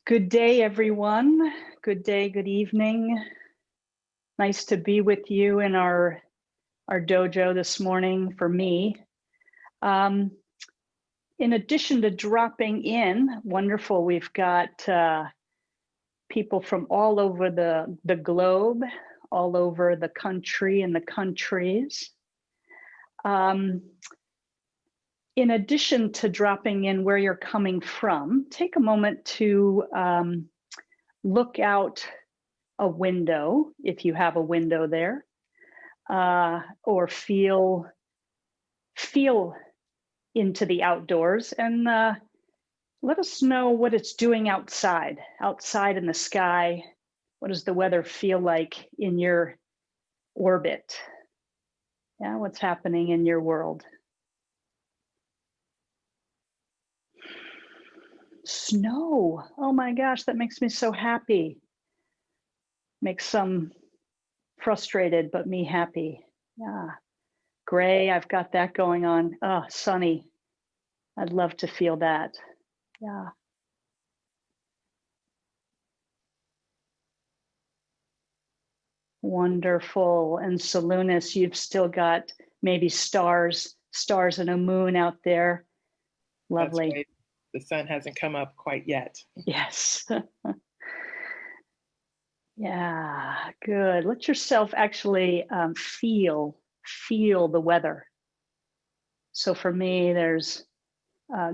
Good day, everyone. Good day, good evening. Nice to be with you in our dojo this morning for me. In addition to dropping in, wonderful, we've got people from all over the globe, all over the country and the countries. In addition to dropping in where you're coming from, take a moment to look out a window, if you have a window there, or feel into the outdoors, and let us know what it's doing outside in the sky. What does the weather feel like in your orbit? Yeah, what's happening in your world? Snow. Oh my gosh, that makes me so happy. Makes some frustrated, but me happy. Yeah. Gray, I've got that going on. Oh, sunny. I'd love to feel that. Yeah. Wonderful. And Salonis, you've still got maybe stars and a moon out there. Lovely. That's right. The sun hasn't come up quite yet. Yes. Yeah, good. Let yourself actually feel the weather. So for me, there's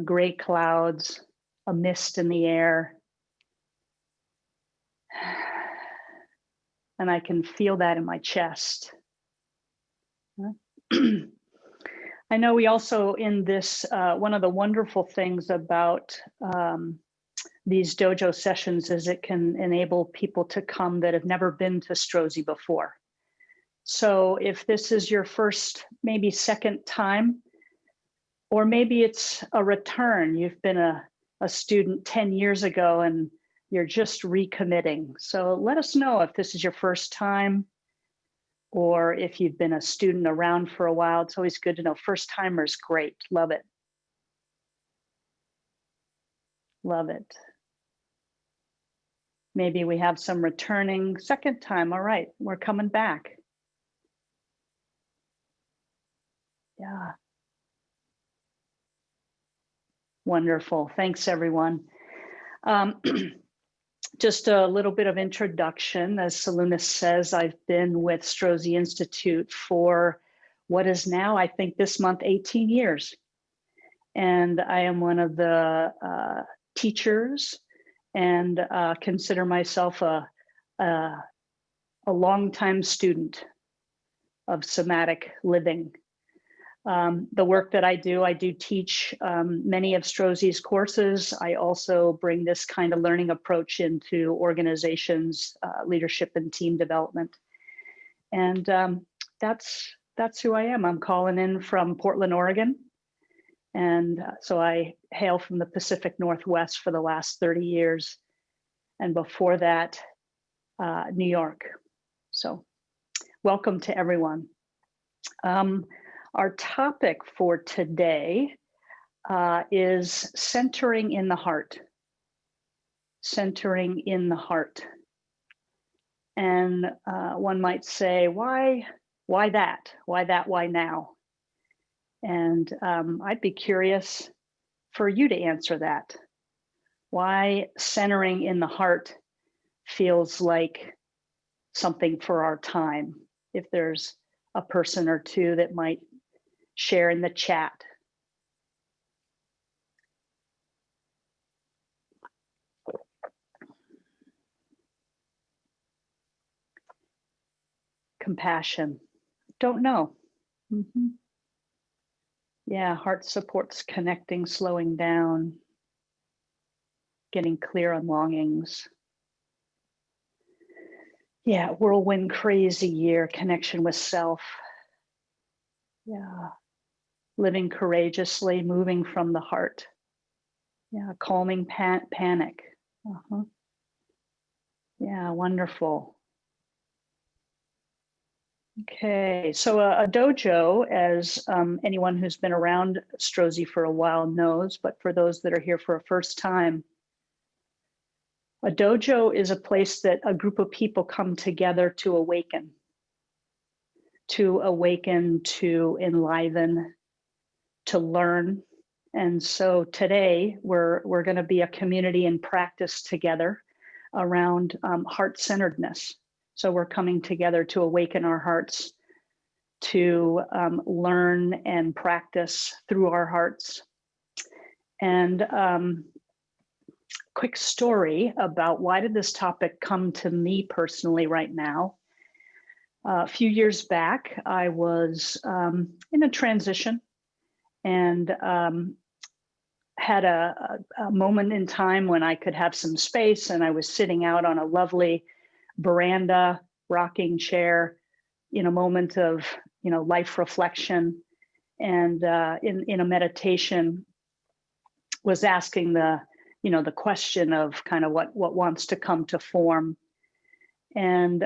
gray clouds, a mist in the air. And I can feel that in my chest. I know we also in this, one of the wonderful things about these dojo sessions is it can enable people to come that have never been to Strozzi before. So if this is your first, maybe second time, or maybe it's a return, you've been a student 10 years ago and you're just recommitting. So let us know if this is your first time, or if you've been a student around for a while. It's always good to know. First timers, great, love it. Love it. Maybe we have some returning second time. All right, we're coming back. Yeah. Wonderful. Thanks, everyone. Just a little bit of introduction. As Salonis says, I've been with Strozzi Institute for what is now, I think this month, 18 years. And I am one of the teachers and consider myself a longtime student of somatic living. The work that I do teach many of Strozzi's courses. I also bring this kind of learning approach into organizations, leadership and team development. And that's who I am. I'm calling in from Portland, Oregon. And so I hail from the Pacific Northwest for the last 30 years. And before that, New York. So welcome to everyone. Our topic for today is centering in the heart. Centering in the heart. And one might say, why that? Why that? Why now? And I'd be curious for you to answer that. Why centering in the heart feels like something for our time. If there's a person or two that might share in the chat. Compassion. Don't know. Mm-hmm. Yeah, heart supports connecting, slowing down, getting clear on longings. Yeah, whirlwind, crazy year, connection with self. Yeah, living courageously, moving from the heart. Yeah, calming panic. Yeah, wonderful. Okay, so a dojo, as anyone who's been around Strozzi for a while knows, but for those that are here for a first time, A dojo is a place that a group of people come together to awaken, to enliven, to learn. And so today we're going to be a community in practice together around heart-centeredness. So we're coming together to awaken our hearts, to learn and practice through our hearts. And quick story about why did this topic come to me personally right now. A few years back, I was in a transition and had a moment in time when I could have some space, and I was sitting out on a lovely veranda, rocking chair, in a moment of life reflection, and in a meditation, was asking the question of kind of what wants to come to form. And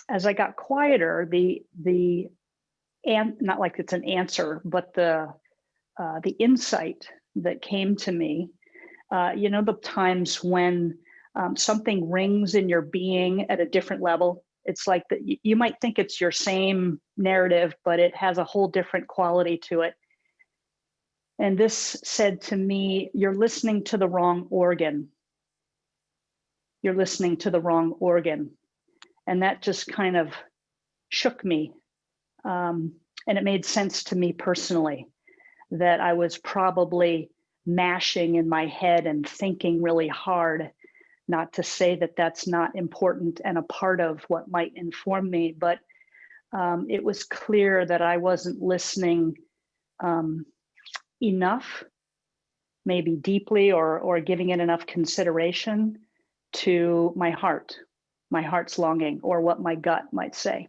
as I got quieter, not like it's an answer, but the insight that came to me, the times when something rings in your being at a different level. It's like that you might think it's your same narrative, but it has a whole different quality to it. And this said to me, you're listening to the wrong organ. You're listening to the wrong organ. And that just kind of shook me. And it made sense to me personally that I was probably mashing in my head and thinking really hard. Not to say that that's not important and a part of what might inform me, but it was clear that I wasn't listening enough, maybe deeply, or giving it enough consideration to my heart's longing, or what my gut might say.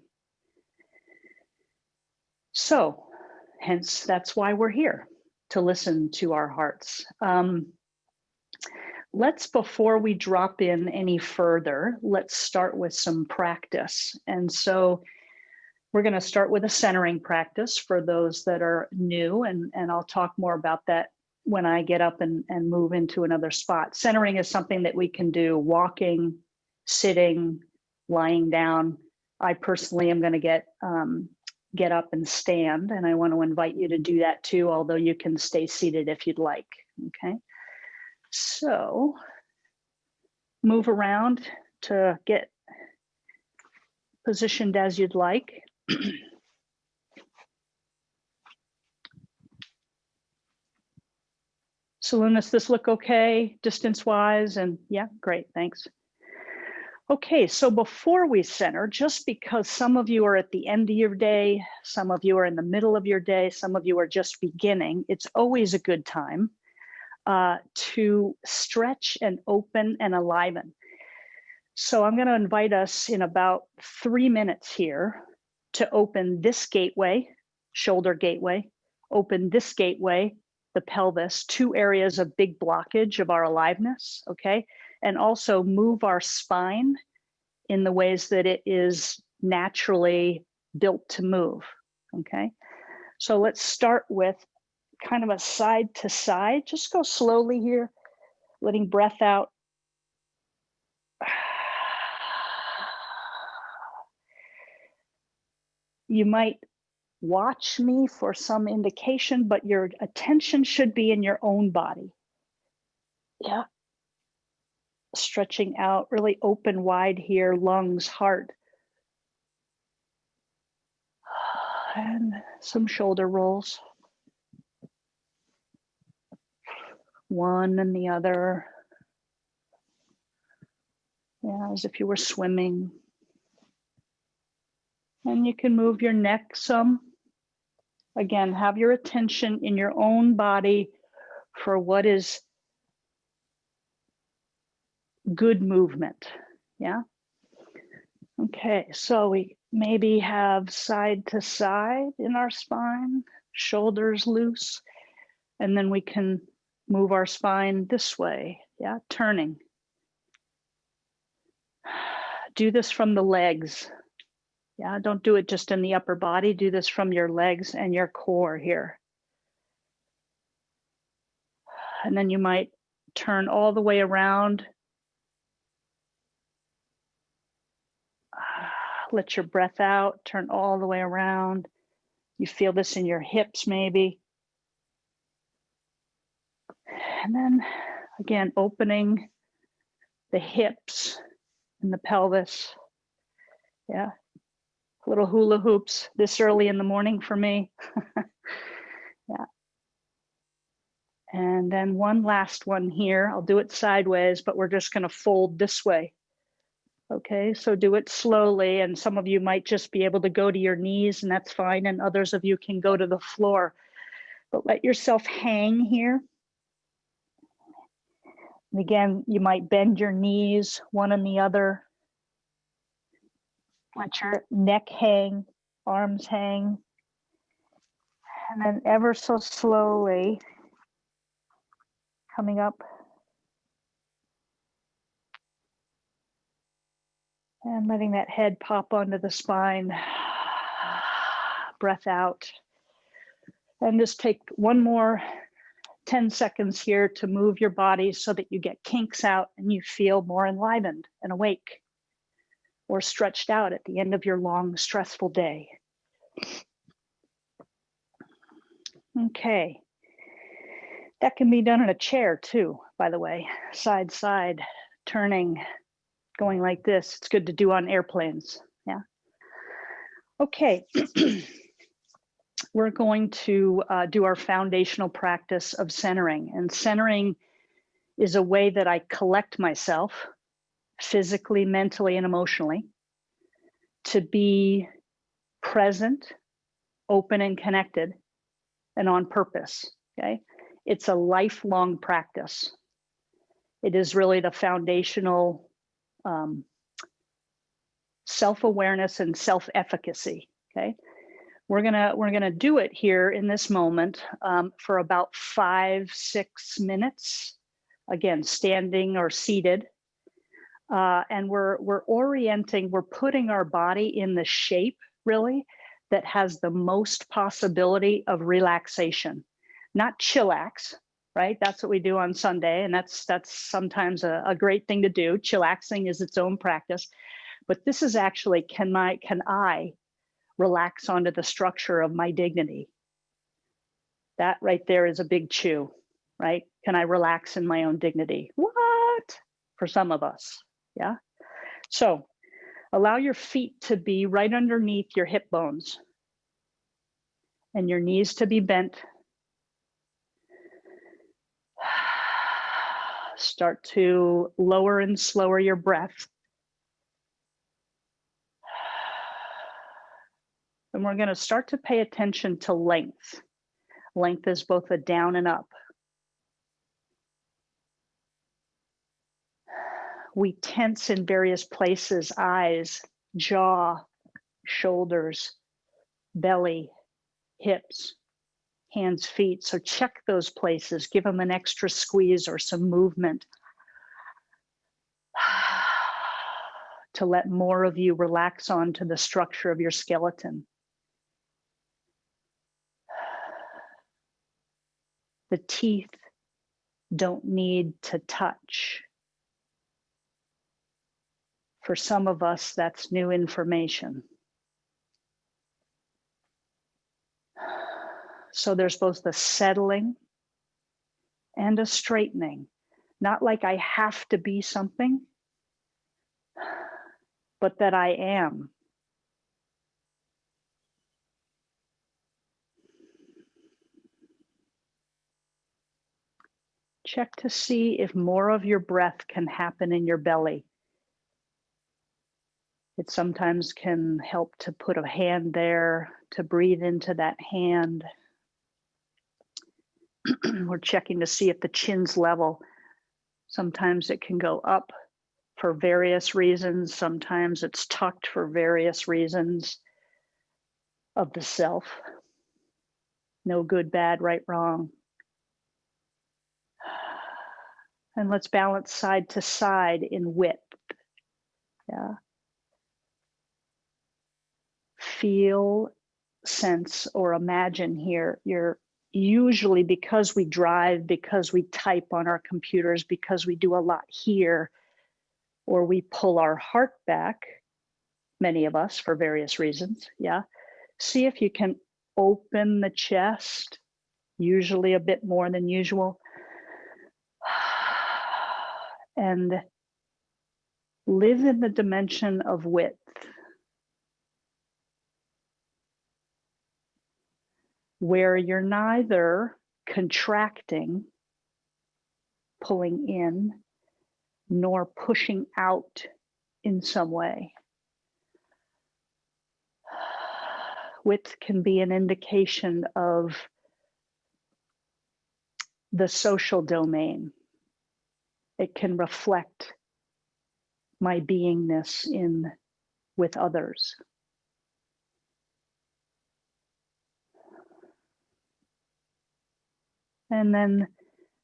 So, hence, that's why we're here, to listen to our hearts. Before we drop in any further, let's start with some practice. And so we're going to start with a centering practice for those that are new, and I'll talk more about that when I get up and move into another spot. Centering is something that we can do walking, sitting, lying down. I personally am going to get up and stand, and I want to invite you to do that too, although you can stay seated if you'd like, okay? So move around to get positioned as you'd like. Selena, does this look okay distance-wise? And yeah, great, thanks. Okay, so before we center, just because some of you are at the end of your day, some of you are in the middle of your day, some of you are just beginning, it's always a good time to stretch and open and enliven. So I'm going to invite us in about 3 minutes here to open this gateway, shoulder gateway, open this gateway, the pelvis, 2 areas of big blockage of our aliveness, okay? And also move our spine in the ways that it is naturally built to move, okay? So let's start with kind of a side to side. Just go slowly here, letting breath out. You might watch me for some indication, but your attention should be in your own body. Yeah. Stretching out, really open wide here, lungs, heart. And some shoulder rolls. One and the other. Yeah, as if you were swimming. And you can move your neck some. Again, have your attention in your own body for what is good movement. Yeah. Okay, so we maybe have side to side in our spine, shoulders loose, and then we can move our spine this way. Yeah, turning. Do this from the legs. Yeah, don't do it just in the upper body. Do this from your legs and your core here. And then you might turn all the way around let your breath out, turn all the way around. You feel this in your hips maybe. And then again, opening the hips and the pelvis. Yeah, little hula hoops this early in the morning for me. Yeah. And then one last one here. I'll do it sideways, but we're just going to fold this way. Okay, so do it slowly, and some of you might just be able to go to your knees, and that's fine, and others of you can go to the floor. But let yourself hang here. And again, you might bend your knees, one and the other. Let your neck hang, arms hang. And then ever so slowly, coming up. And letting that head pop onto the spine. Breath out. And just take one more 10 seconds here to move your body so that you get kinks out and you feel more enlivened and awake or stretched out at the end of your long, stressful day. Okay. That can be done in a chair too, by the way. Side, side, turning, going like this. It's good to do on airplanes. Yeah. Okay. We're going to do our foundational practice of centering. And centering is a way that I collect myself physically, mentally, and emotionally to be present, open, and connected, and on purpose. Okay. It's a lifelong practice. It is really the foundational self-awareness and self-efficacy. Okay. We're gonna do it here in this moment for about 5-6 minutes. Again, standing or seated, and we're orienting. We're putting our body in the shape really that has the most possibility of relaxation, not chillax. Right? That's what we do on Sunday, and that's sometimes a great thing to do. Chillaxing is its own practice, but this is actually can I relax onto the structure of my dignity? That right there is a big chew, right? Can I relax in my own dignity? What? For some of us, yeah? So allow your feet to be right underneath your hip bones and your knees to be bent. Start to lower and slower your breath. And we're going to start to pay attention to length. Length is both a down and up. We tense in various places: eyes, jaw, shoulders, belly, hips, hands, feet. So check those places, give them an extra squeeze or some movement to let more of you relax onto the structure of your skeleton. The teeth don't need to touch. For some of us, that's new information. So there's both the settling and a straightening. Not like I have to be something, but that I am. Check to see if more of your breath can happen in your belly. It sometimes can help to put a hand there, to breathe into that hand. We're checking to see if the chin's level. Sometimes it can go up for various reasons. Sometimes it's tucked for various reasons of the self. No good, bad, right, wrong. And let's balance side to side in width. Yeah. Feel, sense, or imagine here. You're usually, because we drive, because we type on our computers, because we do a lot here, or we pull our heart back, many of us for various reasons. Yeah. See if you can open the chest, usually a bit more than usual. And live in the dimension of width, where you're neither contracting, pulling in, nor pushing out in some way. Width can be an indication of the social domain. It can reflect my beingness with others. And then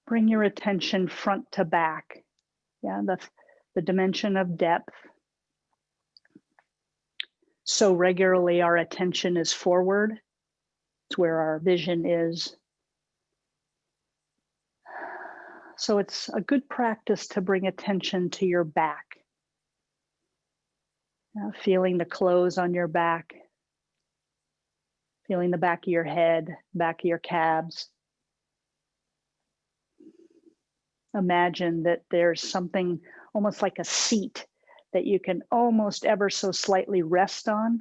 bring your attention front to back. Yeah, the dimension of depth. So regularly our attention is forward. It's where our vision is. So it's a good practice to bring attention to your back. Feeling the clothes on your back. Feeling the back of your head, back of your calves. Imagine that there's something almost like a seat that you can almost ever so slightly rest on.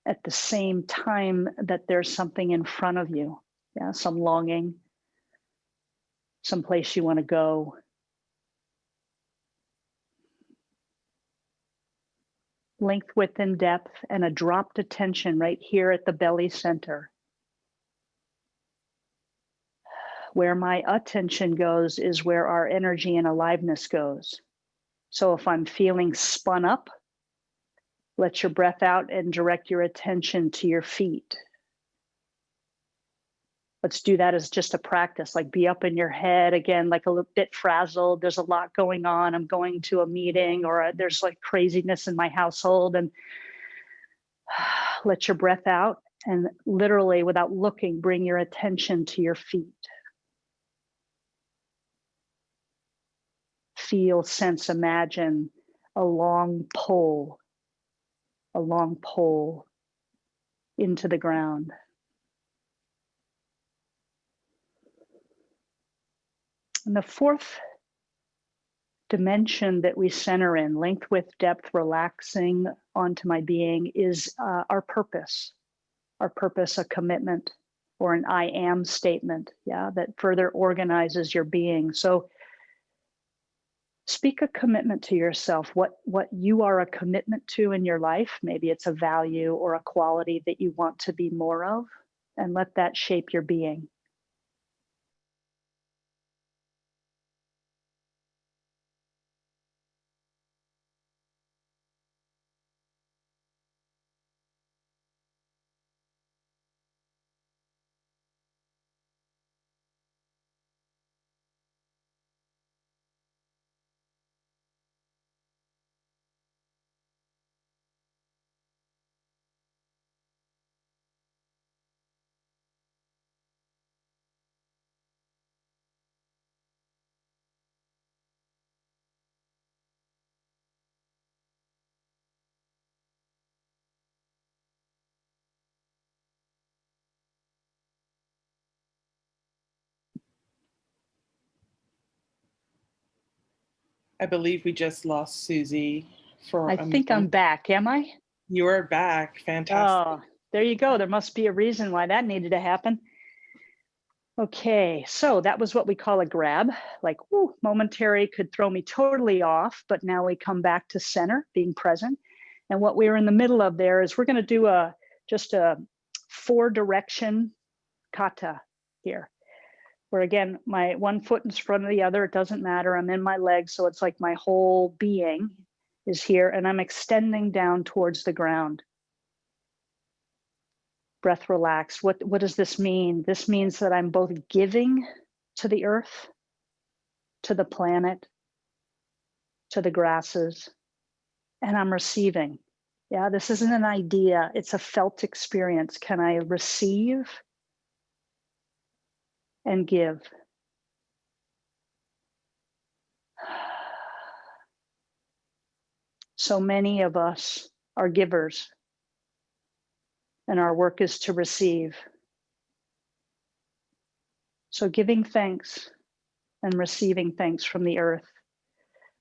At the same time that there's something in front of you. Yeah, some longing, some place you want to go. Length, width, and depth, and a dropped attention right here at the belly center. Where my attention goes is where our energy and aliveness goes. So if I'm feeling spun up, let your breath out and direct your attention to your feet. Let's do that as just a practice, like be up in your head again, like a little bit frazzled. There's a lot going on. I'm going to a meeting, or there's like craziness in my household, and let your breath out and literally without looking, bring your attention to your feet. Feel, sense, imagine a long pole into the ground. And the fourth dimension that we center in, length, width, depth, relaxing onto my being, is our purpose. Our purpose, a commitment, or an I am statement, yeah, that further organizes your being. So speak a commitment to yourself, what you are a commitment to in your life. Maybe it's a value or a quality that you want to be more of, and let that shape your being. I believe we just lost Susie for I a think I'm moment. back, am I? You're back. Fantastic. Oh, there you go. There must be a reason why that needed to happen. Okay, so that was what we call a grab, like, whoo, momentary, could throw me totally off, but now we come back to center, being present. And what we're in the middle of there is we're going to do just a 4-direction kata here, where again, my one foot in front of the other, it doesn't matter. I'm in my legs, so it's like my whole being is here, and I'm extending down towards the ground. Breath relaxed. What does this mean? This means that I'm both giving to the earth, to the planet, to the grasses, and I'm receiving. Yeah, this isn't an idea, it's a felt experience. Can I receive and give? So many of us are givers, and our work is to receive. So giving thanks and receiving thanks from the earth,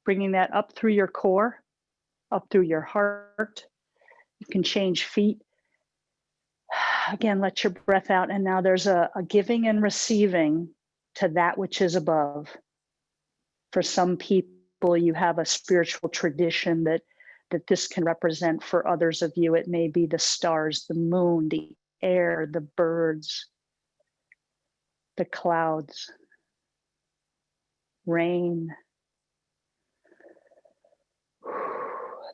bringing that up through your core, up through your heart. You can change feet. Again, let your breath out. And now there's a giving and receiving to that which is above. For some people, you have a spiritual tradition that this can represent. For others of you, it may be the stars, the moon, the air, the birds, the clouds, rain.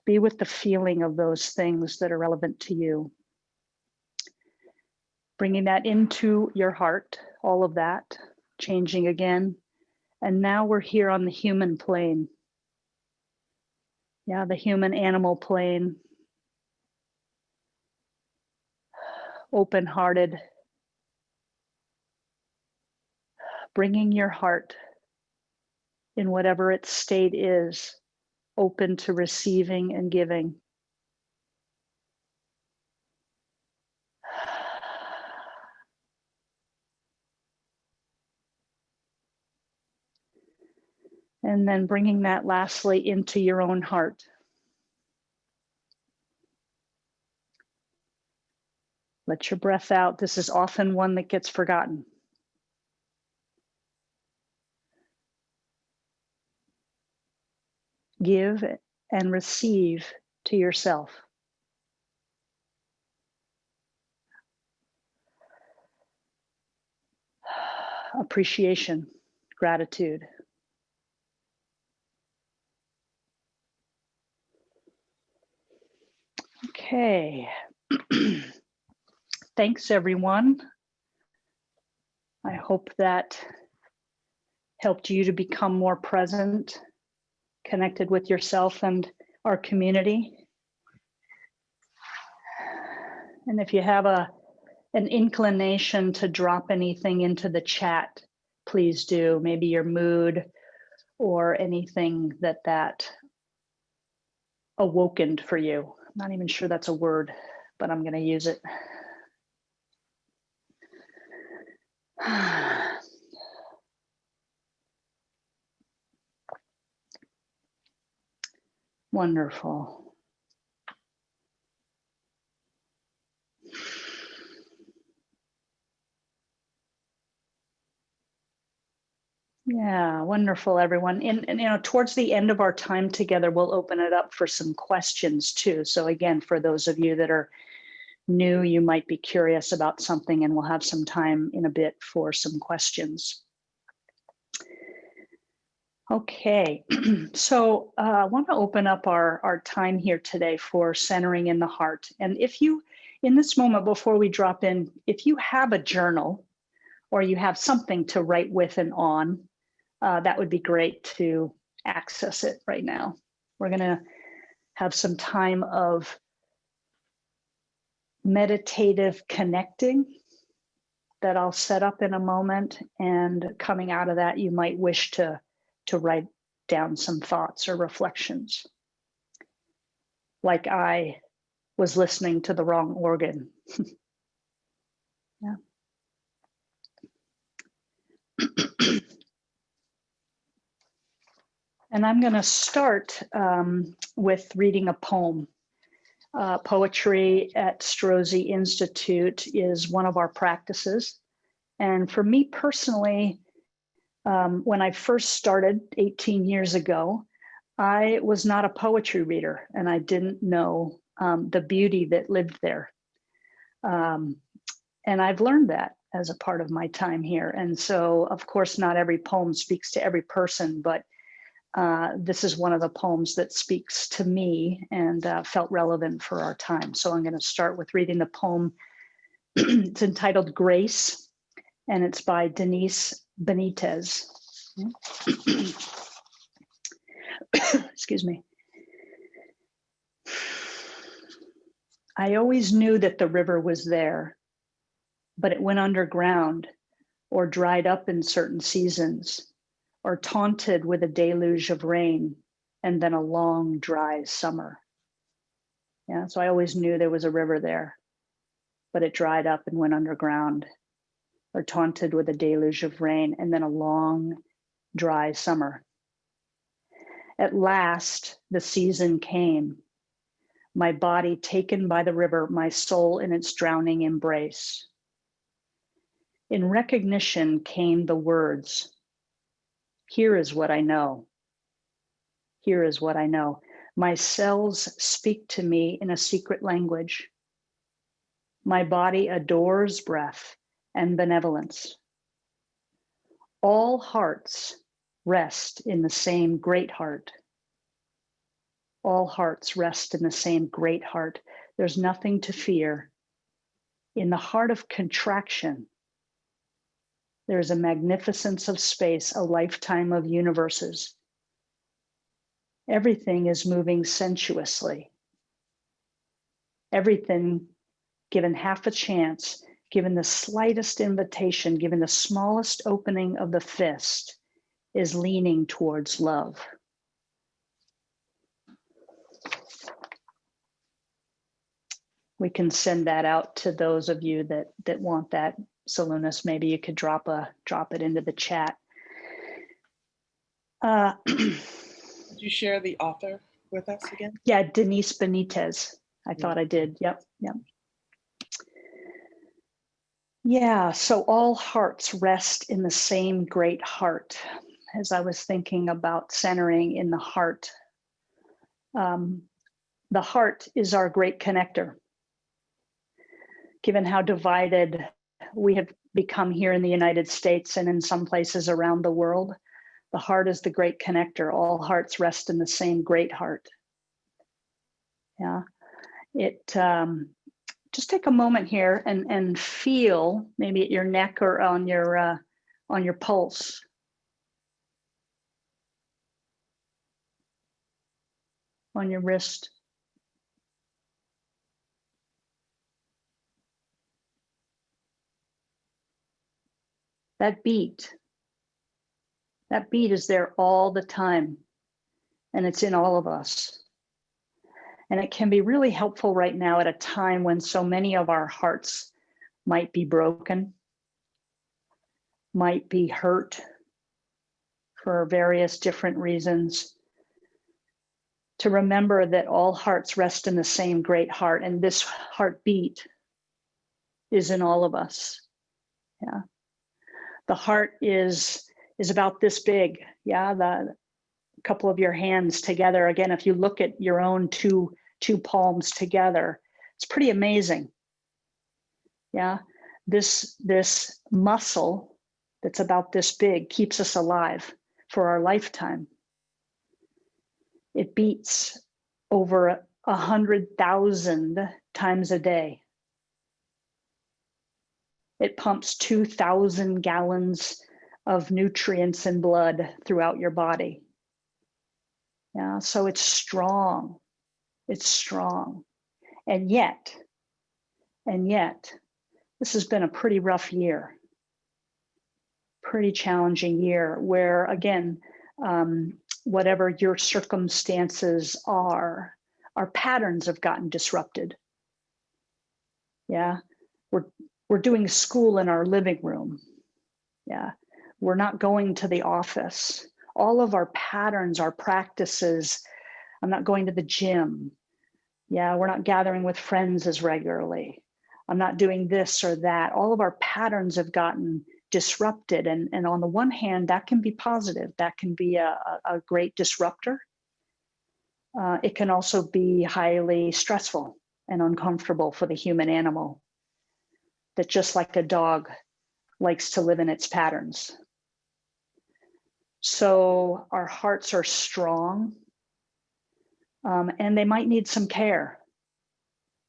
Be with the feeling of those things that are relevant to you. Bringing that into your heart, all of that, changing again. And now we're here on the human plane. Yeah, the human animal plane. Open-hearted. Bringing your heart in whatever its state is, open to receiving and giving. And then bringing that lastly into your own heart. Let your breath out. This is often one that gets forgotten. Give and receive to yourself. Appreciation, gratitude. Okay. Thanks, everyone. I hope that helped you to become more present, connected with yourself and our community. And if you have an inclination to drop anything into the chat, please do. Maybe your mood or anything that awokened for you. I'm not even sure that's a word, but I'm going to use it. Wonderful. Yeah, wonderful, everyone. And towards the end of our time together, we'll open it up for some questions too. So again, for those of you that are new, you might be curious about something, and we'll have some time in a bit for some questions. Okay, so I want to open up our time here today for centering in the heart. And if you, in this moment before we drop in, if you have a journal or you have something to write with and on, that would be great to access it right now. We're going to have some time of meditative connecting that I'll set up in a moment. And coming out of that, you might wish to write down some thoughts or reflections. Like I was listening to the wrong organ. Yeah. And I'm going to start with reading a poem. Poetry at Strozzi Institute is one of our practices. And for me personally, when I first started 18 years ago, I was not a poetry reader, and I didn't know the beauty that lived there. And I've learned that as a part of my time here. And so, of course, not every poem speaks to every person, but this is one of the poems that speaks to me and felt relevant for our time. So I'm going to start with reading the poem. It's entitled Grace, and it's by Denise Benitez. Excuse me. I always knew that the river was there, but it went underground or dried up in certain seasons, or taunted with a deluge of rain and then a long, dry summer. Yeah, so I always knew there was a river there, but it dried up and went underground, or taunted with a deluge of rain, and then a long, dry summer. At last, the season came, my body taken by the river, my soul in its drowning embrace. In recognition came the words, "Here is what I know. Here is what I know." My cells speak to me in a secret language. My body adores breath and benevolence. All hearts rest in the same great heart. All hearts rest in the same great heart. There's nothing to fear. In the heart of contraction, there's a magnificence of space, a lifetime of universes. Everything is moving sensuously. Everything, given half a chance, given the slightest invitation, given the smallest opening of the fist, is leaning towards love. We can send that out to those of you that want that. Salonis, maybe you could drop it into the chat. Did you share the author with us again? Yeah, Denise Benitez. I thought I did. Yep. Yeah, so all hearts rest in the same great heart. As I was thinking about centering in the heart is our great connector. Given how divided we have become here in the United States and in some places around the world, the heart is the great connector. All hearts rest in the same great heart. Yeah, just take a moment here and feel, maybe at your neck or on your pulse. On your wrist. That beat is there all the time, and it's in all of us. And it can be really helpful right now at a time when so many of our hearts might be broken, might be hurt for various different reasons, to remember that all hearts rest in the same great heart, and this heartbeat is in all of us. Yeah. The heart is about this big. Yeah, the couple of your hands together. Again, if you look at your own two palms together, it's pretty amazing. Yeah, this muscle that's about this big keeps us alive for our lifetime. It beats over 100,000 times a day. It pumps 2,000 gallons of nutrients and blood throughout your body. Yeah, so it's strong. It's strong. And yet, this has been a pretty rough year, pretty challenging year where, again, whatever your circumstances are, our patterns have gotten disrupted. Yeah, we're doing school in our living room. Yeah, we're not going to the office. All of our patterns, our practices, I'm not going to the gym. Yeah, we're not gathering with friends as regularly. I'm not doing this or that. All of our patterns have gotten disrupted. And on the one hand, that can be positive. That can be a great disruptor. It can also be highly stressful and uncomfortable for the human animal, that just like a dog likes to live in its patterns. So our hearts are strong, and they might need some care.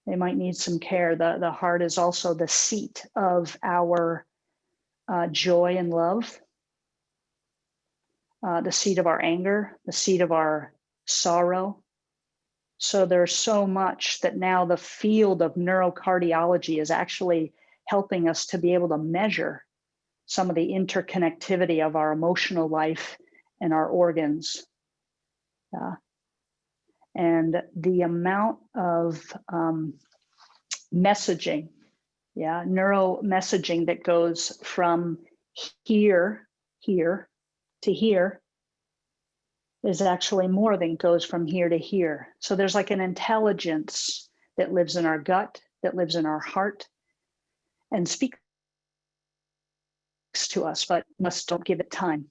They might need some care. The heart is also the seat of our joy and love, the seat of our anger, the seat of our sorrow. So there's so much that now the field of neurocardiology is actually helping us to be able to measure some of the interconnectivity of our emotional life and our organs. And the amount of messaging, neuro messaging that goes from here to here is actually more than goes from here to here. So there's like an intelligence that lives in our gut, that lives in our heart, and speaks to us, but must don't give it time.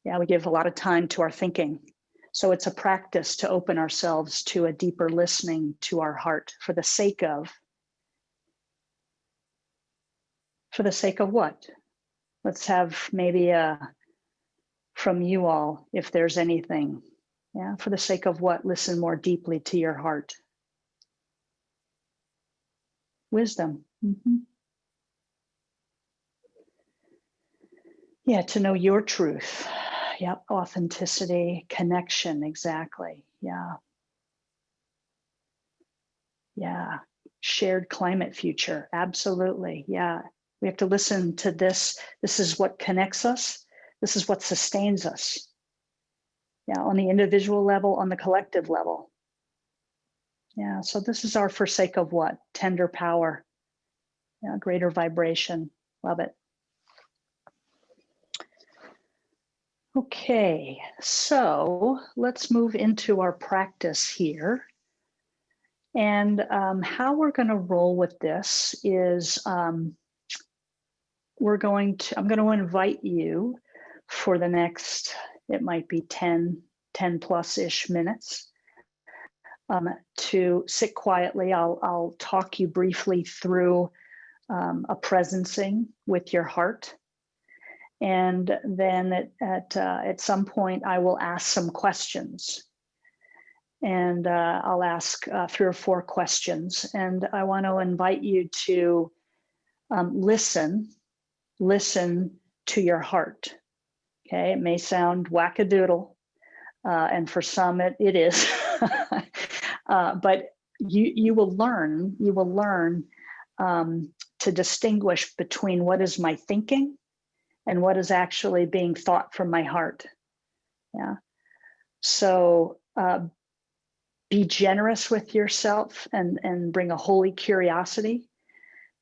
Yeah, we give a lot of time to our thinking. So it's a practice to open ourselves to a deeper listening to our heart for the sake of what? Let's have maybe from you all, if there's anything. Yeah, for the sake of what? Listen more deeply to your heart. Wisdom. Yeah, to know your truth. Yep, authenticity, connection, exactly. Yeah. Yeah, shared climate future, absolutely. Yeah, we have to listen to this. This is what connects us. This is what sustains us. Yeah, on the individual level, on the collective level. Yeah, so this is our for sake of what? Tender power, yeah, greater vibration. Love it. Okay, so let's move into our practice here. And how we're going to roll with this is I'm going to invite you for the next, it might be 10 plus-ish minutes to sit quietly. I'll talk you briefly through a presencing with your heart. And then at some point, I will ask some questions. And I'll ask 3 or 4 questions. And I want to invite you to listen to your heart. Okay, it may sound wackadoodle, and for some it is, but you will learn to distinguish between what is my thinking and what is actually being thought from my heart. Yeah, so be generous with yourself and bring a holy curiosity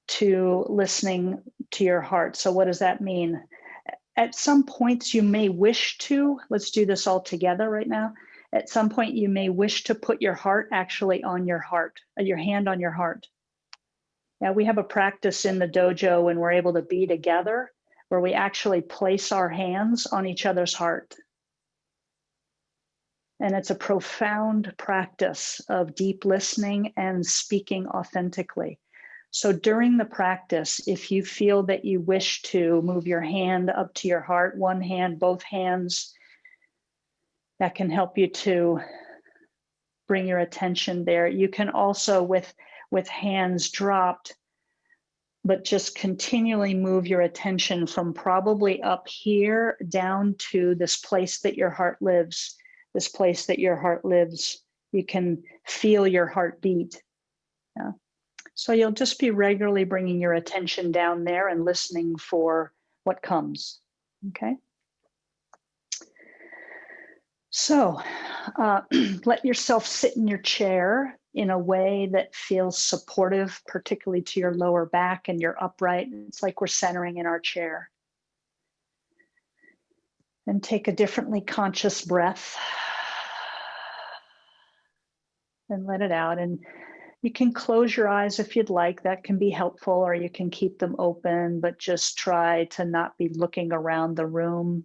to listening to your heart. So what does that mean? At some points you may wish to, let's do this all together right now. At some point you may wish to put your heart actually on your heart, your hand on your heart. Now we have a practice in the dojo when we're able to be together where we actually place our hands on each other's heart. And it's a profound practice of deep listening and speaking authentically. So during the practice, if you feel that you wish to move your hand up to your heart, one hand, both hands, that can help you to bring your attention there. You can also, with hands dropped, but just continually move your attention from probably up here down to this place that your heart lives. This place that your heart lives, you can feel your heartbeat. Yeah. So you'll just be regularly bringing your attention down there and listening for what comes, okay? So let yourself sit in your chair in a way that feels supportive, particularly to your lower back and your upright. It's like we're centering in our chair. And take a differently conscious breath and let it out. And you can close your eyes if you'd like, that can be helpful, or you can keep them open, but just try to not be looking around the room.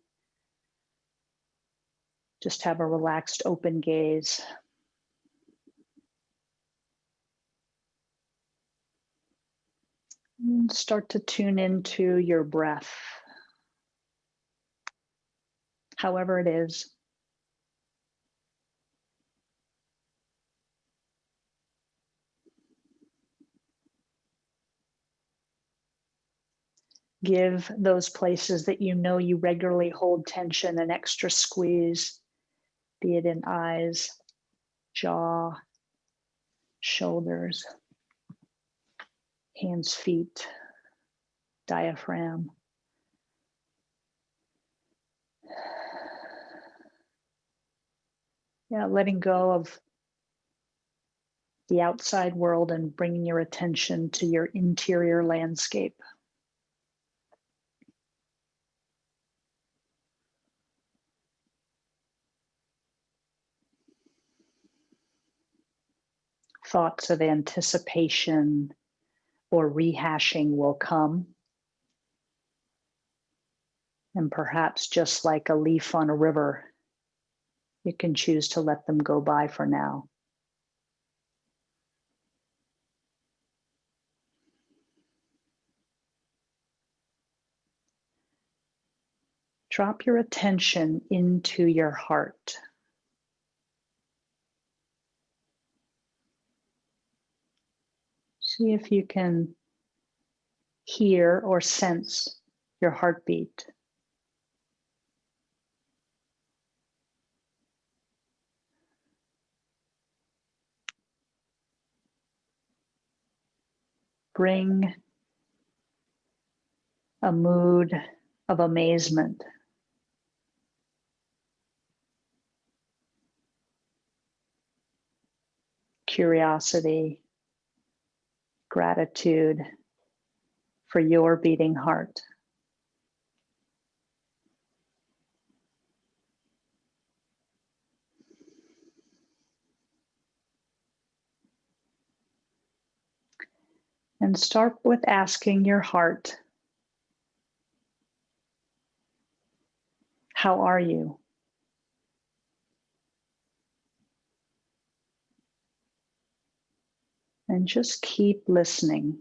Just have a relaxed, open gaze. And start to tune into your breath, however it is. Give those places that you know you regularly hold tension an extra squeeze, be it in eyes, jaw, shoulders, hands, feet, diaphragm. Yeah, letting go of the outside world and bringing your attention to your interior landscape. Thoughts of anticipation or rehashing will come. And perhaps just like a leaf on a river, you can choose to let them go by for now. Drop your attention into your heart. See if you can hear or sense your heartbeat. Bring a mood of amazement. Curiosity, gratitude for your beating heart. And start with asking your heart, how are you? And just keep listening.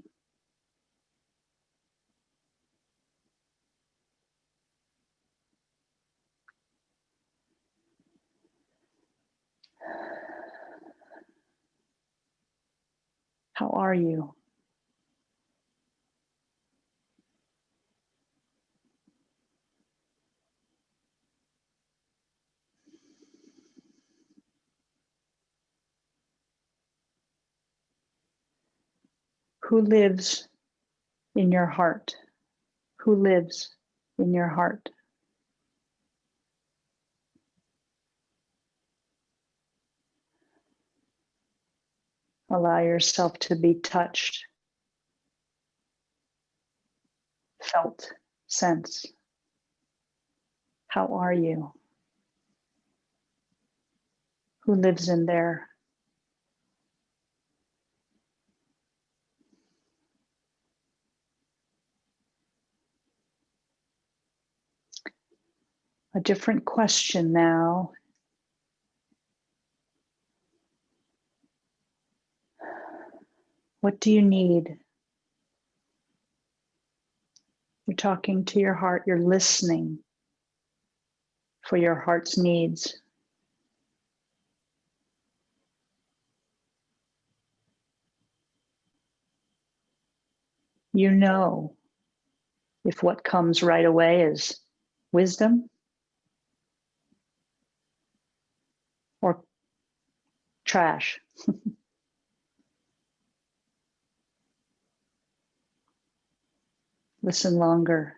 How are you? Who lives in your heart? Who lives in your heart? Allow yourself to be touched, felt, sense. How are you? Who lives in there? A different question now. What do you need? You're talking to your heart, you're listening for your heart's needs. You know if what comes right away is wisdom or trash. Listen longer.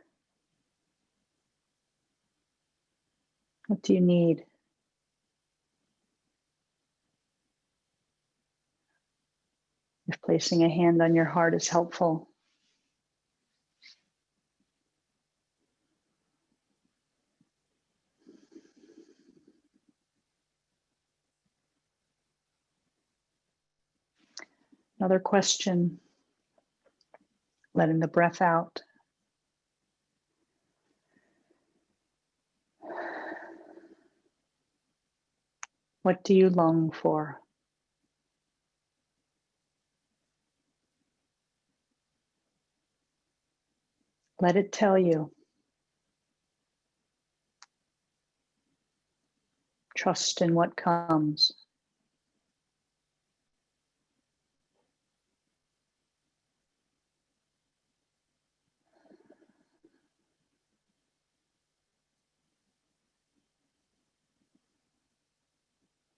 What do you need? If placing a hand on your heart is helpful. Another question, letting the breath out. What do you long for? Let it tell you. Trust in what comes.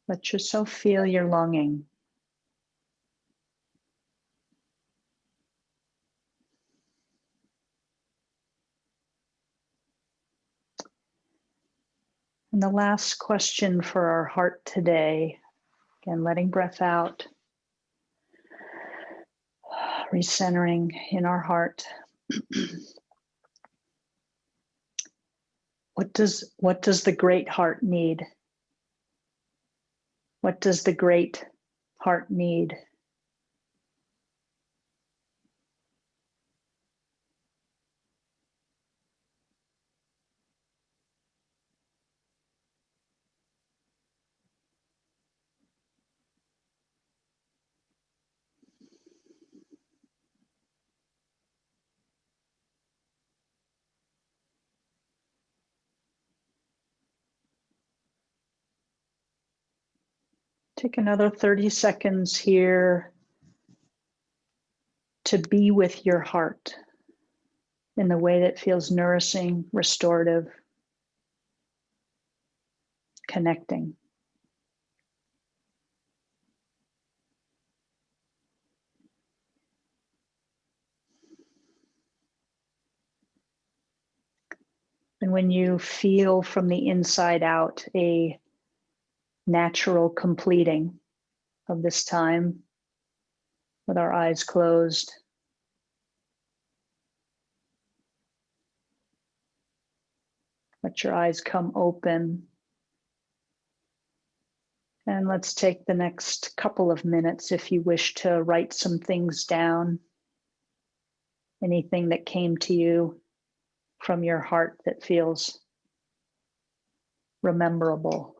Let yourself feel your longing. And the last question for our heart today, again, letting breath out. Recentering in our heart. What does the great heart need? What does the great heart need? Take another 30 seconds here to be with your heart in the way that feels nourishing, restorative, connecting. And when you feel from the inside out a natural completing of this time with our eyes closed, let your eyes come open. And let's take the next couple of minutes if you wish to write some things down, anything that came to you from your heart that feels rememberable.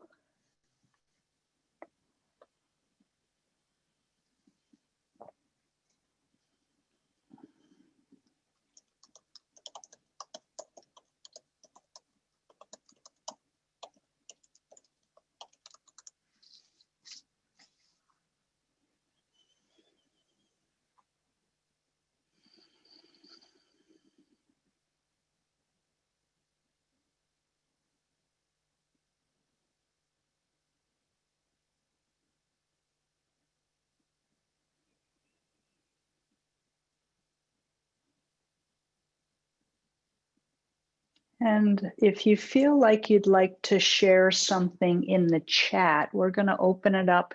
And if you feel like you'd like to share something in the chat, we're going to open it up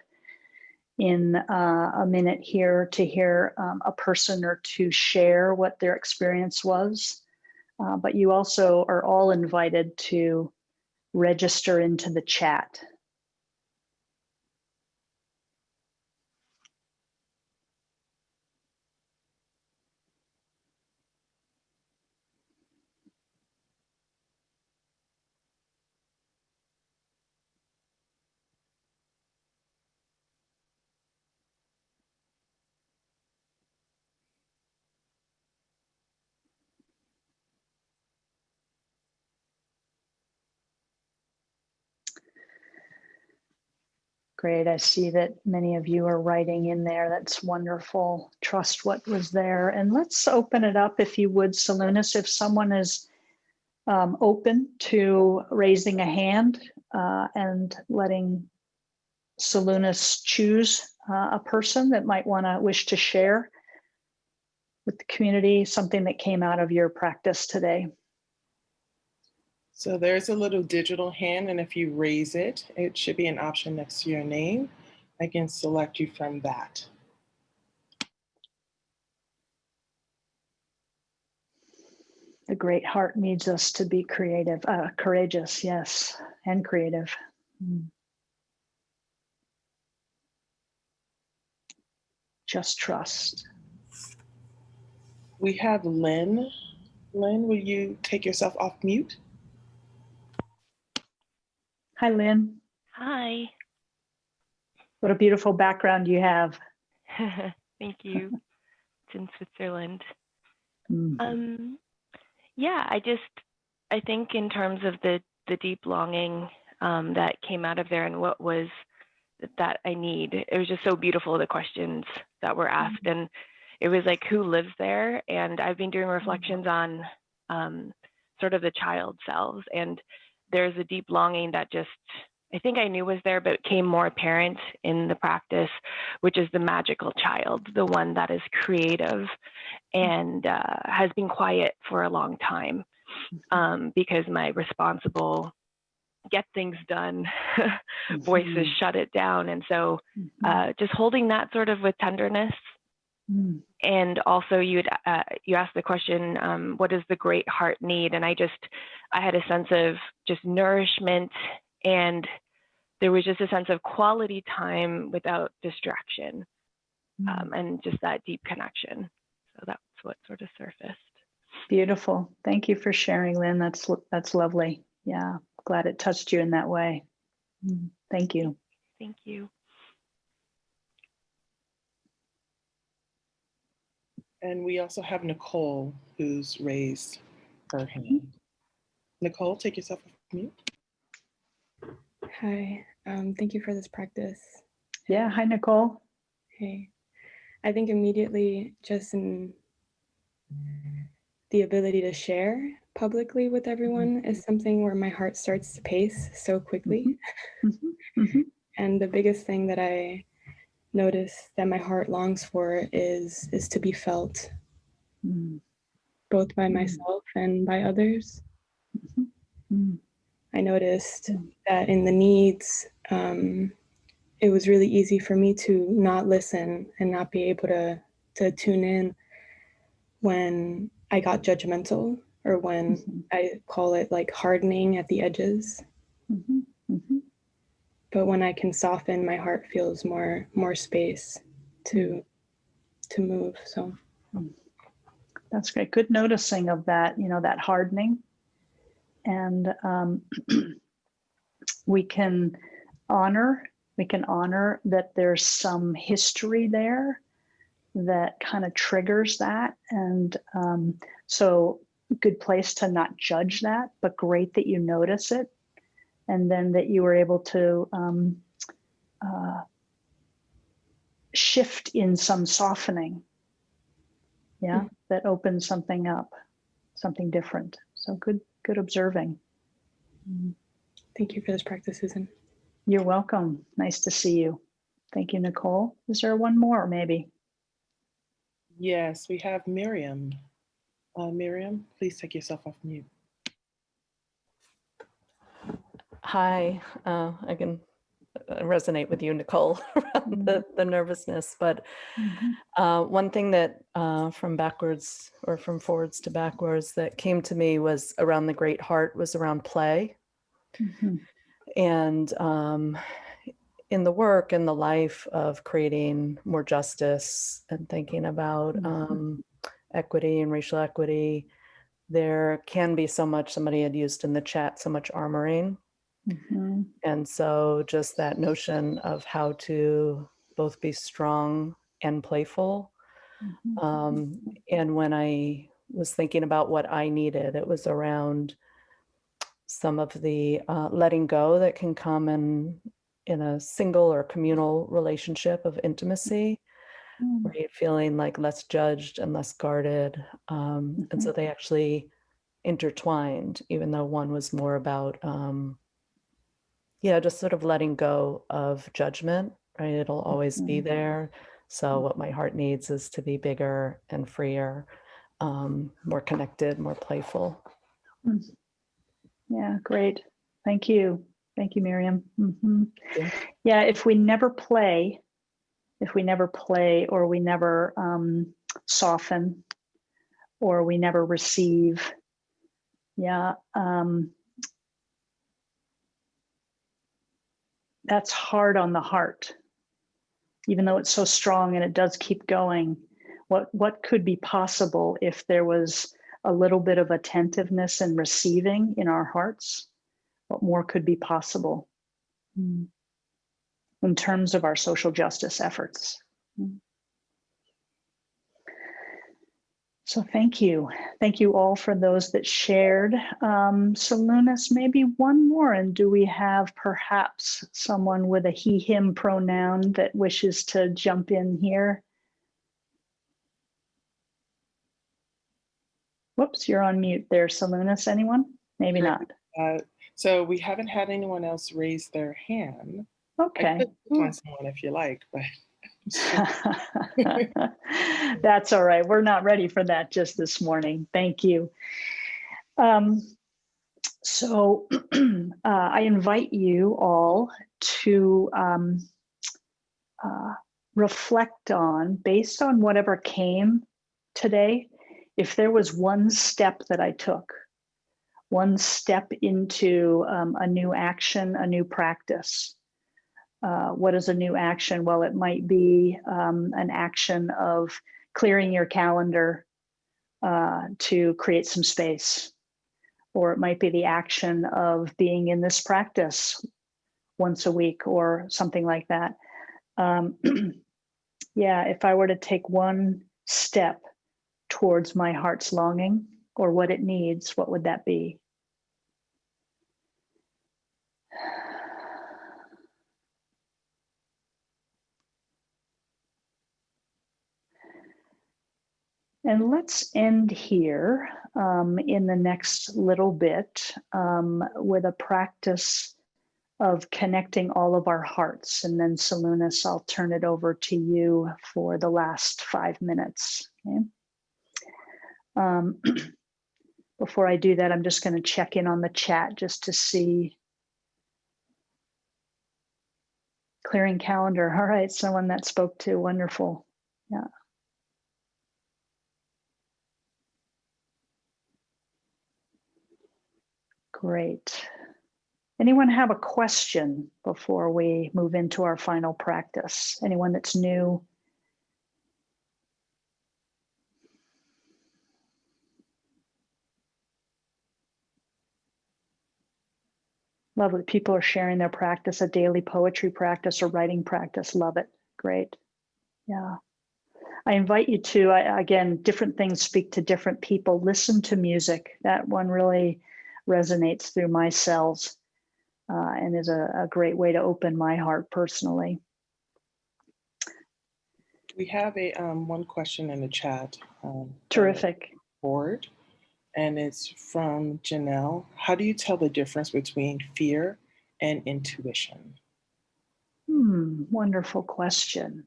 in a minute here to hear a person or two share what their experience was. But you also are all invited to register into the chat. Great, I see that many of you are writing in there. That's wonderful. Trust what was there. And let's open it up, if you would, Salunas, if someone is open to raising a hand and letting Salunas choose a person that might wish to share with the community something that came out of your practice today. So there's a little digital hand, and if you raise it, it should be an option next to your name. I can select you from that. The great heart needs us to be creative, courageous, yes, and creative. Just trust. We have Lynn. Lynn, will you take yourself off mute? Hi, Lynn. Hi. What a beautiful background you have. Thank you. It's in Switzerland. Yeah, I think in terms of the deep longing that came out of there and what was that I need, it was just so beautiful, the questions that were asked. And it was like, who lives there? And I've been doing reflections on sort of the child selves. And there's a deep longing that just, I think I knew was there, but it became more apparent in the practice, which is the magical child, the one that is creative and has been quiet for a long time because my responsible, get things done voices shut it down. And so just holding that sort of with tenderness Mm. And also you asked the question, what does the great heart need? And I had a sense of just nourishment, and there was just a sense of quality time without distraction, and just that deep connection. So that's what sort of surfaced. Beautiful. Thank you for sharing, Lynn. That's lovely. Yeah, glad it touched you in that way. Thank you. Thank you. And we also have Nicole, who's raised her hand. Nicole, take yourself off mute. Hi, thank you for this practice. Yeah, hi, Nicole. Hey, I think immediately just in the ability to share publicly with everyone is something where my heart starts to pace so quickly. And the biggest thing that I notice that my heart longs for is to be felt, both by myself and by others. I noticed that in the needs, it was really easy for me to not listen and not be able to tune in when I got judgmental, or when I call it like hardening at the edges. But when I can soften, my heart feels more space to move. So that's great. Good noticing of that, that hardening. And we can honor that there's some history there that kind of triggers that. And so good place to not judge that, but great that you notice it. And then that you were able to shift in some softening. Yeah, that opens something up, something different. So good observing. thank you for this practice, Susan. You're welcome. Nice to see you. Thank you, Nicole. Is there one more, maybe? Yes, we have Miriam. Miriam, please take yourself off mute. Hi, I can resonate with you, Nicole, around the nervousness, but one thing that from backwards or from forwards to backwards that came to me was around the great heart was around play. And in the work and the life of creating more justice and thinking about equity and racial equity, there can be so much, somebody had used in the chat, so much armoring. And so just that notion of how to both be strong and playful. And when I was thinking about what I needed, it was around some of the letting go that can come in a single or communal relationship of intimacy, where you're feeling like less judged and less guarded. And so they actually intertwined, even though one was more about just sort of letting go of judgment, right? It'll always be there. So what my heart needs is to be bigger and freer, more connected, more playful. Yeah, great. Thank you. Thank you, Miriam. Yeah, if we never play, or we never soften, or we never receive, that's hard on the heart, even though it's so strong and it does keep going. What could be possible if there was a little bit of attentiveness and receiving in our hearts? What more could be possible in terms of our social justice efforts? So thank you. Thank you all for those that shared. So Lunas, maybe one more. And do we have perhaps someone with a he, him pronoun that wishes to jump in here? Whoops, you're on mute there, Salunas. Anyone? Maybe not. So we haven't had anyone else raise their hand. Okay. I could find someone if you like, but that's all right. We're not ready for that just this morning. Thank you. So I invite you all to reflect on, based on whatever came today, if there was one step that I took, one step into a new action, a new practice. What is a new action? Well, it might be an action of clearing your calendar to create some space, or it might be the action of being in this practice once a week or something like that. Yeah, if I were to take one step towards my heart's longing or what it needs, what would that be? And let's end here in the next little bit with a practice of connecting all of our hearts. And then Salunas, I'll turn it over to you for the last 5 minutes. Okay? Before I do that, I'm just going to check in on the chat just to see. Clearing calendar. All right, someone that spoke to. Wonderful. Yeah. Great. Anyone have a question before we move into our final practice? Anyone that's new? Love that people are sharing their practice, a daily poetry practice or writing practice. Love it. Great. Yeah. I invite you to, again, different things speak to different people. Listen to music. That one really resonates through my cells. And is a great way to open my heart personally. We have a one question in the chat. Terrific. Board, and it's from Janelle. How do you tell the difference between fear and intuition? Wonderful question.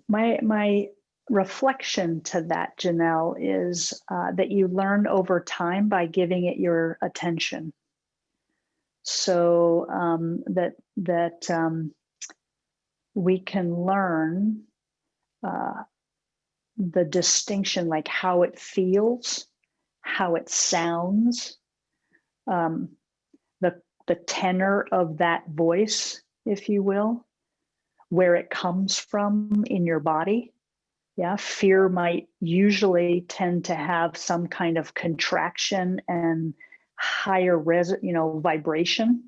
My reflection to that, Janelle, is that you learn over time by giving it your attention. So that we can learn the distinction, like how it feels, how it sounds, the tenor of that voice, if you will, where it comes from in your body. Yeah, fear might usually tend to have some kind of contraction and higher vibration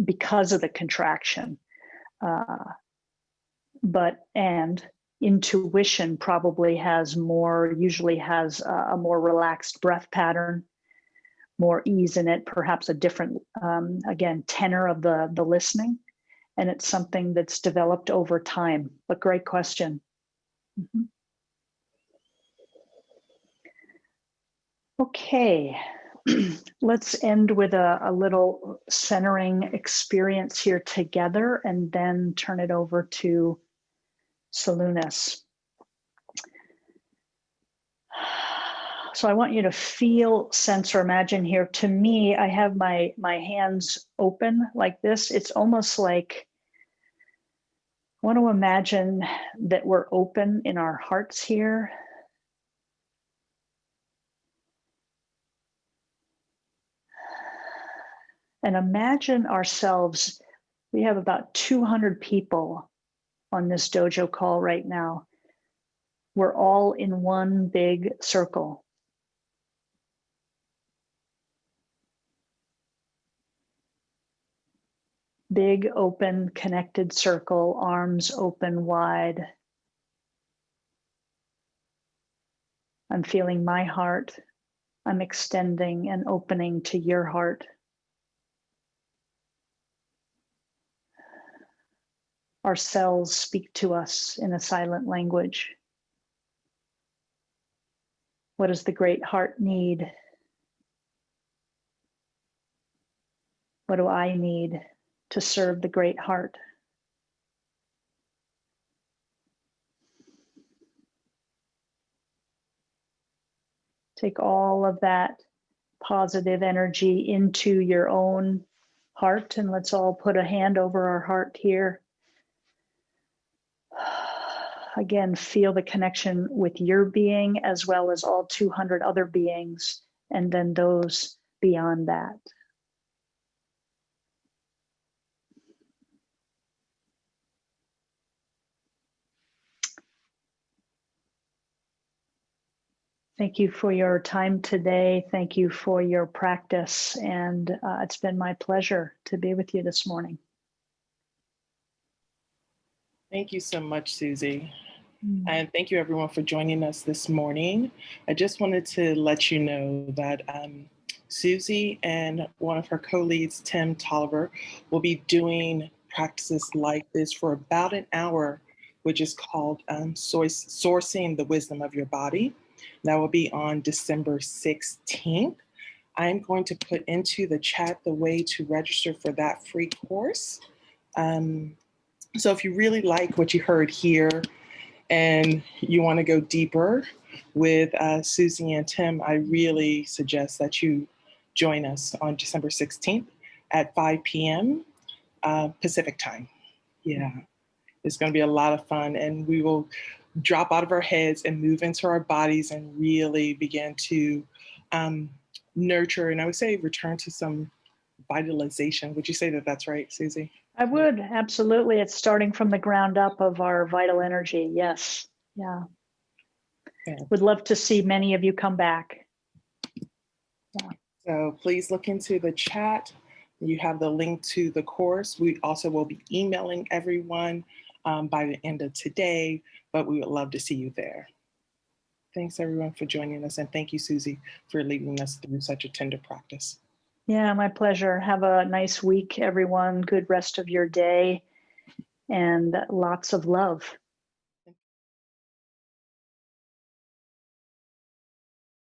because of the contraction. And intuition probably usually has a more relaxed breath pattern, more ease in it, perhaps a different, again, tenor of the listening. And it's something that's developed over time. But great question. Mm-hmm. Okay, let's end with a little centering experience here together and then turn it over to Salunas. So I want you to feel, sense, or imagine here. To me, I have my hands open like this. It's almost like I want to imagine that we're open in our hearts here. And imagine ourselves, we have about 200 people on this dojo call right now. We're all in one big circle. Big, open, connected circle, arms open wide. I'm feeling my heart. I'm extending and opening to your heart. Our cells speak to us in a silent language. What does the great heart need? What do I need to serve the great heart? Take all of that positive energy into your own heart. And let's all put a hand over our heart here. Again, feel the connection with your being as well as all 200 other beings, and then those beyond that. Thank you for your time today. Thank you for your practice. And it's been my pleasure to be with you this morning. Thank you so much, Susie. And thank you everyone for joining us this morning. I just wanted to let you know that Susie and one of her co-leads, Tim Tolliver, will be doing practices like this for about an hour, which is called Sourcing the Wisdom of Your Body. That will be on December 16th. I'm going to put into the chat the way to register for that free course. So if you really like what you heard here and you want to go deeper with Susie and Tim, I really suggest that you join us on December 16th at 5 p.m. Pacific time. Yeah, it's going to be a lot of fun, and we will drop out of our heads and move into our bodies and really begin to nurture, and I would say return to some vitalization. Would you say that that's right, Susie? I would, absolutely. It's starting from the ground up of our vital energy. Yes. Yeah. Would love to see many of you come back. Yeah. So please look into the chat. You have the link to the course. We also will be emailing everyone by the end of today, but we would love to see you there. Thanks everyone for joining us, and thank you, Susie, for leading us through such a tender practice. Yeah, my pleasure. Have a nice week, everyone. Good rest of your day, and lots of love.